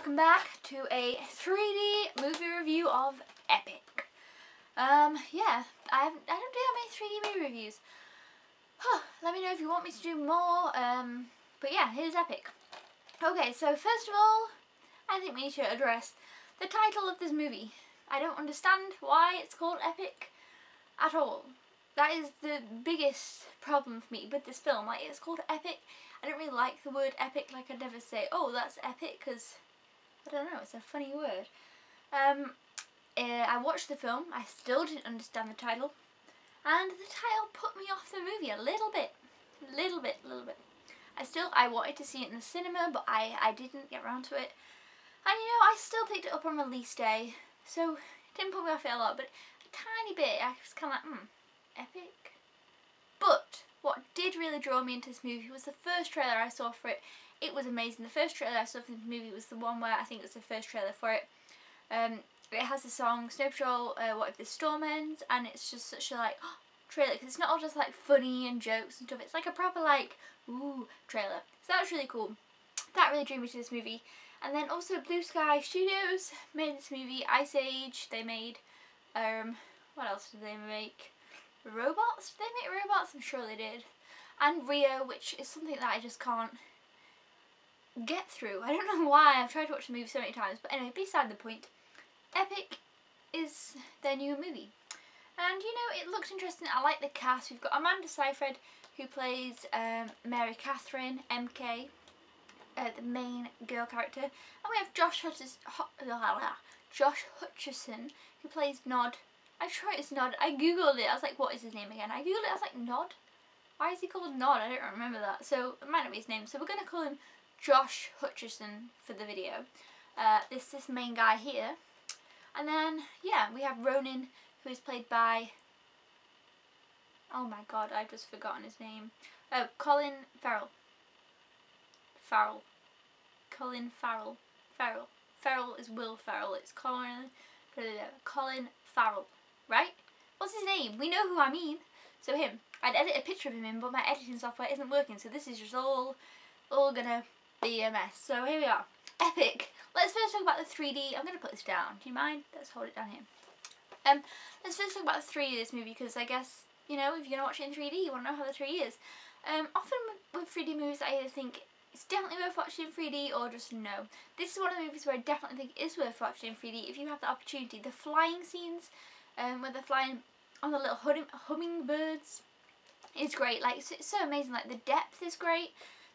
welcome back to a 3D movie review of Epic. Yeah, I don't do that many 3D movie reviews. Let me know if you want me to do more, but yeah, here's Epic. Okay, so first of all, I think we need to address the title of this movie. I don't understand why it's called Epic at all. That is the biggest problem for me with this film. Like, it's called Epic. I don't really like the word epic. Like, I'd never say, oh, that's epic, because, I don't know, it's a funny word. I watched the film. I still didn't understand the title. And the title put me off the movie a little bit. Little bit. I wanted to see it in the cinema, but I didn't get around to it. And, you know, I still picked it up on release day. So, it didn't put me off it a lot, but a tiny bit. I was kind of like, epic. But what did really draw me into this movie was the first trailer I saw for it. It was amazing. The first trailer I saw for the movie was the one where I think it was the first trailer for it. It has the song Snow Patrol, What If the Storm Ends, and it's just such a trailer, because it's not all just like funny and jokes and stuff. It's like a proper ooh trailer. So that was really cool. That really drew me to this movie. And then also Blue Sky Studios made this movie. Ice Age. They made what else did they make? Robots? Did they make robots? I'm sure they did. And Rio, which is something that I just can't get through. I don't know why. I've tried to watch the movie so many times. But anyway, beside the point, Epic is their new movie. And, you know, it looks interesting. I like the cast. We've got Amanda Seyfried, who plays Mary Catherine, MK, the main girl character. And we have Josh Hutcherson, who plays Nod. I'm sure it's Nod. I googled it. I was like, what is his name again? I googled it. I was like, Nod? Why is he called Nod? I don't remember that. So it might not be his name. So we're going to call him Josh Hutcherson for the video. This main guy here. And then, yeah, we have Ronan, who is played by... Oh my god, I've just forgotten his name. Oh, Colin Farrell. Colin Farrell. Farrell is Will Ferrell. It's Colin Farrell. Right? What's his name? We know who I mean. So him. I'd edit a picture of him in, but my editing software isn't working, so this is just all gonna be a mess. So here we are. Epic. Let's first talk about the 3D. I'm gonna put this down. Do you mind? Let's hold it down here. Let's first talk about the 3D of this movie, because I guess, you know, if you're gonna watch it in 3D, you wanna know how the 3D is. Often with 3D movies, I either think it's definitely worth watching in 3D or just no. This is one of the movies where I definitely think it is worth watching in 3D if you have the opportunity. The flying scenes, where they're flying on the little hummingbirds, is great. Like, it's so amazing. Like, the depth is great.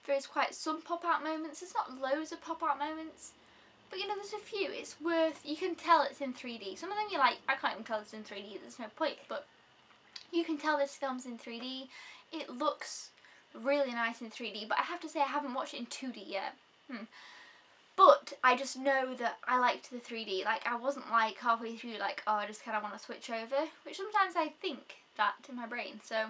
There's quite some pop-out moments. There's not loads of pop-out moments, but you know, there's a few. It's worth, you can tell it's in 3D. Some of them you're like, I can't even tell it's in 3D, there's no point, but you can tell this film's in 3D. It looks really nice in 3D, but I have to say I haven't watched it in 2D yet. But I just know that I liked the 3D. Like, I wasn't like halfway through like, oh, I just kind of want to switch over, which sometimes I think that in my brain. So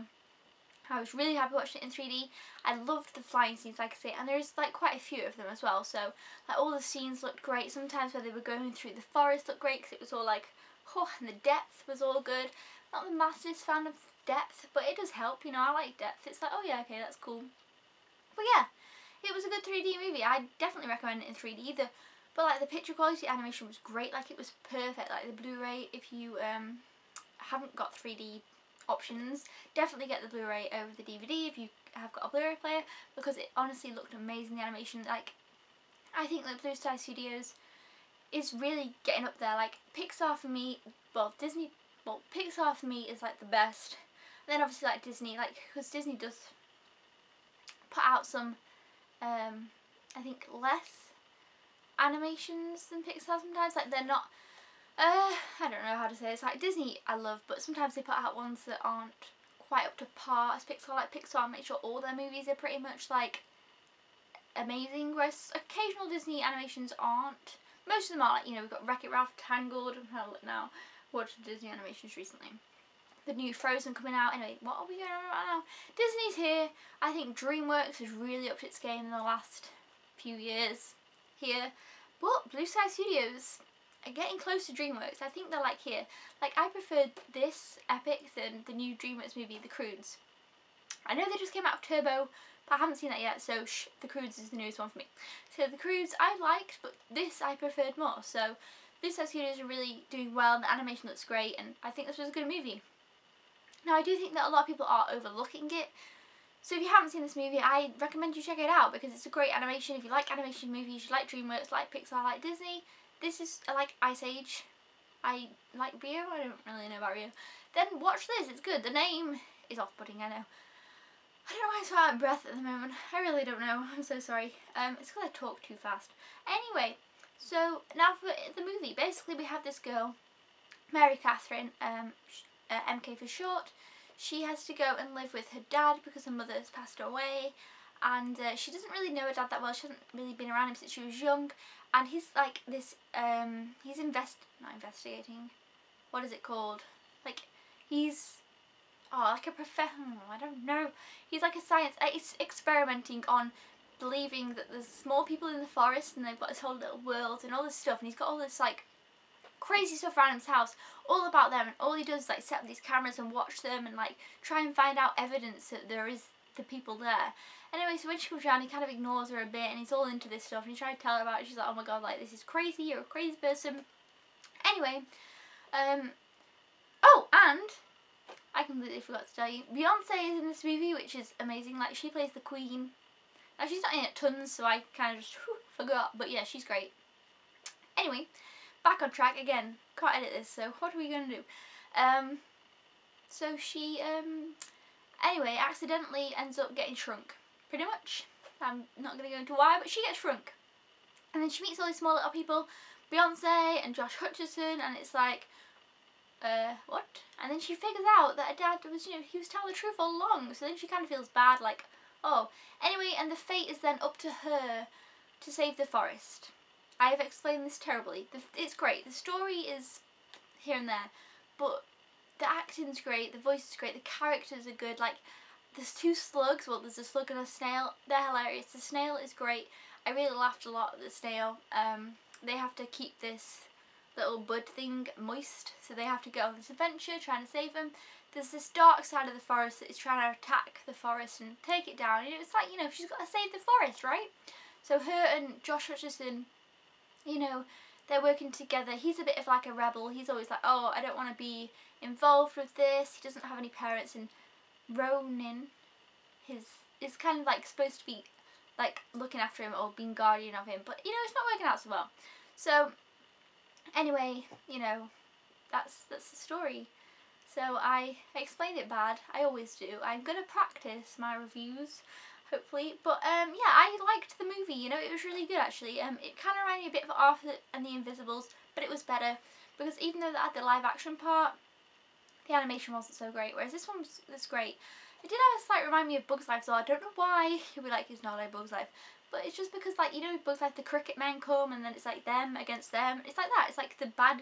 I was really happy watching it in 3D. I loved the flying scenes, like I say, and there's like quite a few of them as well. So like all the scenes looked great. Sometimes where they were going through the forest looked great, because it was all like, oh, and the depth was all good. Not the massive fan of depth, but it does help, you know. I like depth. It's like, oh yeah, okay, that's cool. But yeah, it was a good 3D movie. I definitely recommend it in 3D. But like the picture quality animation was great. Like, it was perfect. Like the Blu-ray, if you haven't got 3D options, definitely get the Blu-ray over the DVD if you have got a Blu-ray player, because it honestly looked amazing. The animation, like, I think that Blue Sky Studios is really getting up there. Like, Pixar for me, Pixar for me is like the best. And then obviously like Disney, like, because Disney does put out some I think less animations than Pixar sometimes. Like, they're not I don't know how to say it. It's like Disney I love, but sometimes they put out ones that aren't quite up to par as Pixar. Like, Pixar make sure all their movies are pretty much like amazing, whereas occasional Disney animations aren't. Most of them are, like, you know, we've got Wreck-It Ralph, Tangled, and hell now watched Disney animations recently. The new Frozen coming out. Anyway, what are we going on right now? Disney's here. I think DreamWorks has really upped its game in the last few years here. But Blue Sky Studios are getting close to DreamWorks. I think they're like here. Like, I preferred this Epic than the new DreamWorks movie, The Croods. I know they just came out of Turbo but I haven't seen that yet, so The Croods is the newest one for me. So The Croods I liked, but this I preferred more. So this studios are really doing well, and the animation looks great, and I think this was a good movie. Now I do think that a lot of people are overlooking it, so if you haven't seen this movie, I recommend you check it out because it's a great animation. If you like animation movies, you like DreamWorks, like Pixar, like Disney, this is like Ice Age. I like Rio, I don't really know about Rio. Then watch this, it's good. The name is off-putting, I know. I don't know why I'm so out of breath at the moment. I really don't know, I'm so sorry. It's because I talk too fast. Anyway, so now for the movie. Basically we have this girl, Mary Catherine, MK for short. She has to go and live with her dad because her mother has passed away, and she doesn't really know her dad that well. She hasn't really been around him since she was young, and he's like this, he's not investigating, what is it called? Like, he's, like a professional, I don't know. He's like a science, he's experimenting on believing that there's small people in the forest and they've got this whole little world and all this stuff, and he's got all this like crazy stuff around his house all about them, and all he does is like set up these cameras and watch them and like try and find out evidence that there is the people there. Anyway, so when she comes around, he kind of ignores her a bit, and he's all into this stuff, and he's trying to tell her about it. She's like, oh my god, like, this is crazy, you're a crazy person. Anyway, oh, and I completely forgot to tell you, Beyonce is in this movie, which is amazing. Like, she plays the queen. Now, she's not in it tons, so I kind of just forgot, but yeah, she's great. Anyway, back on track again. Can't edit this, so what are we going to do? So she, anyway, accidentally ends up getting shrunk. Pretty much. I'm not going to go into why, but she gets shrunk. And then she meets all these small little people, Beyonce and Josh Hutcherson, and it's like, what? And then she figures out that her dad was, you know, he was telling the truth all along, so then she kind of feels bad, like, oh. Anyway, and the fate is then up to her to save the forest. I have explained this terribly. It's great. The story is here and there, but the acting's great, the voice is great, the characters are good. Like, there's two slugs. Well, there's a slug and a snail. They're hilarious. The snail is great. I really laughed a lot at the snail. They have to keep this little bud thing moist, so they have to go on this adventure trying to save them. There's this dark side of the forest that is trying to attack the forest and take it down. You know, it's like, you know, she's got to save the forest, right? So her and Josh Hutcherson, you know, they're working together. He's a bit of like a rebel. He's always like, oh, I don't want to be involved with this. He doesn't have any parents, and Ronan is kind of like supposed to be like looking after him or being guardian of him, but you know, it's not working out so well. So anyway, you know, that's the story. So I explained it bad. I always do. I'm gonna practice my reviews, hopefully. But yeah, I liked the movie. You know, it was really good actually. It kind of reminded me a bit of Arthur and the Invisibles, but it was better because even though they had the live action part, the animation wasn't so great. Whereas this one was great. It did have a slight remind me of Bugs Life, so I don't know why you'll be like, it's not like Bugs Life. But it's just because, like, you know, Bugs Life, the cricket men come and then it's like them against them. It's like that. It's like the bad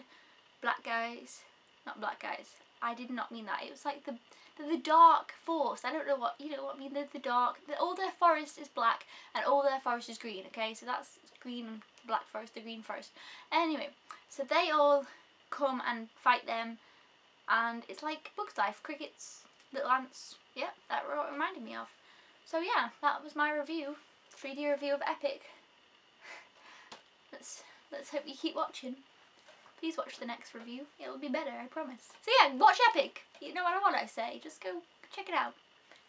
black guys. Not black guys. I did not mean that. It was like the dark force. I don't know what, you know what I mean. The dark. All their forest is black and all their forest is green, okay? So that's green and black forest, the green forest. Anyway, so they all come and fight them. And it's like Bugs Life, crickets, little ants. Yep, that what it reminded me of. So yeah, that was my review. 3D review of Epic. Let's hope you keep watching. Please watch the next review. It'll be better, I promise. So yeah, watch Epic. You know what I say. Just go check it out.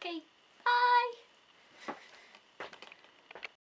Okay, bye!